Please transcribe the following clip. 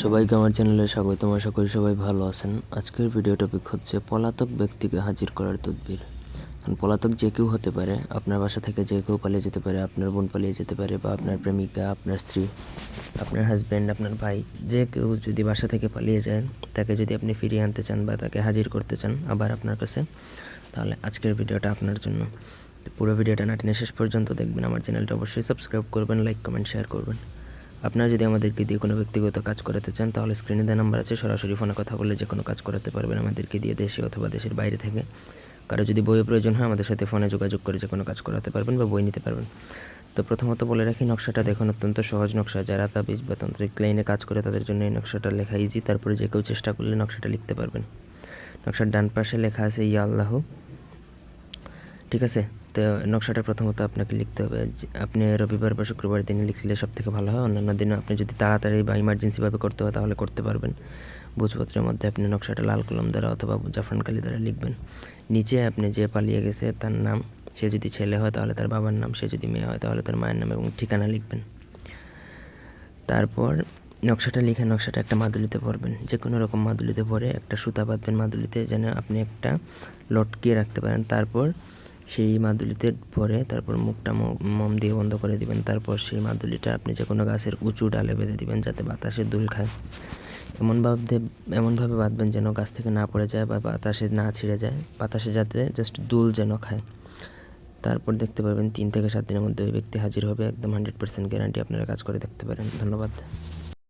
সবাইকে আমার চ্যানেলে স্বাগতম। আশা করি সবাই ভালো আছেন। আজকের ভিডিও টপিক হচ্ছে পলাতক ব্যক্তিকে হাজির করার তদবির। পলাতক যে কেউ হতে পারে, আপনার বাসা থেকে যে কেউ পালিয়ে যেতে পারে, আপনার বোন পালিয়ে যেতে পারে, বা আপনার প্রেমিকা, আপনার স্ত্রী, আপনার হাজব্যান্ড, আপনার ভাই, যে কেউ যদি বাসা থেকে পালিয়ে যায়, তাকে যদি আপনি ফিরিয়ে আনতে চান বা তাকে হাজির করতে চান আবার আপনার কাছে, তাহলে আজকের ভিডিওটা আপনার জন্য। পুরো ভিডিওটা না টেনে শেষ পর্যন্ত দেখবেন। আমার চ্যানেলটা অবশ্যই সাবস্ক্রাইব করবেন, লাইক কমেন্ট শেয়ার করবেন। আপনারা যদি আমাদেরকে দিয়ে কোনো ব্যক্তিগত কাজ করাতে চান, তাহলে স্ক্রিনে দেওয়া নাম্বার আছে, সরাসরি ফোনে কথা বলে যে কোনো কাজ করাতে পারবেন আমাদেরকে দিয়ে, দেশে অথবা দেশের বাইরে থেকে। কারো যদি বইয়ের প্রয়োজন হয়, আমাদের সাথে ফোনে যোগাযোগ করে যে কোনো কাজ করাতে পারবেন বা বই নিতে পারবেন। তো প্রথমত বলে রাখি, নকশাটা দেখুন, অত্যন্ত সহজ নকশা। যারা তাবিজ বা তান্ত্রিক লাইনে কাজ করে তাদের জন্য এই নকশাটা লেখা ইজি। তারপরে যে কেউ চেষ্টা করলে নকশাটা লিখতে পারবেন। নকশার ডান পাশে লেখা আছে ইয়া আল্লাহ, ঠিক আছে। তো নকশাটা প্রথমত আপনাকে লিখতে হবে। আপনি রবিবার বা শুক্রবার দিনে লিখলে সব থেকে ভালো হয়। অন্যান্য দিনে আপনি যদি তাড়াতাড়ি বা ইমার্জেন্সিভাবে করতে হয় তাহলে করতে পারবেন। ভোজপত্রের মধ্যে আপনি নকশাটা লাল কলম দ্বারা অথবা জাফরান কালি দ্বারা লিখবেন। নিচে আপনি যে পালিয়ে গেছে তার নাম, সে যদি ছেলে হয় তাহলে তার বাবার নাম, সে যদি মেয়ে হয় তাহলে তার মায়ের নাম এবং ঠিকানা লিখবেন। তারপর নকশাটা লিখে নকশাটা একটা মাদুলিতে ভরবেন। যে কোনো রকম মাদুলিতে ভরে একটা সুতা বাঁধবেন মাদুলিতে, যেন আপনি একটা লটকিয়ে রাখতে পারেন। তারপর সেই মাদুলিতে ভরে তারপর মুখটা মোম দিয়ে বন্ধ করে দিবেন। তারপর সেই মাদুলিটা আপনি যে কোনো গাছের উঁচু ডালে বেঁধে দিবেন, যাতে বাতাসে দুল খায়। এমনভাবে বাঁধবেন যেন গাছ থেকে না পড়ে যায় বা বাতাসে না ছিঁড়ে যায়, বাতাসে যাতে জাস্ট দুল যেন খায়। তারপর দেখতে পারবেন 3 থেকে 7 দিনের মধ্যে ওই ব্যক্তি হাজির হবে। একদম 100% গ্যারান্টি। আপনারা কাজ করে দেখতে পারেন। ধন্যবাদ।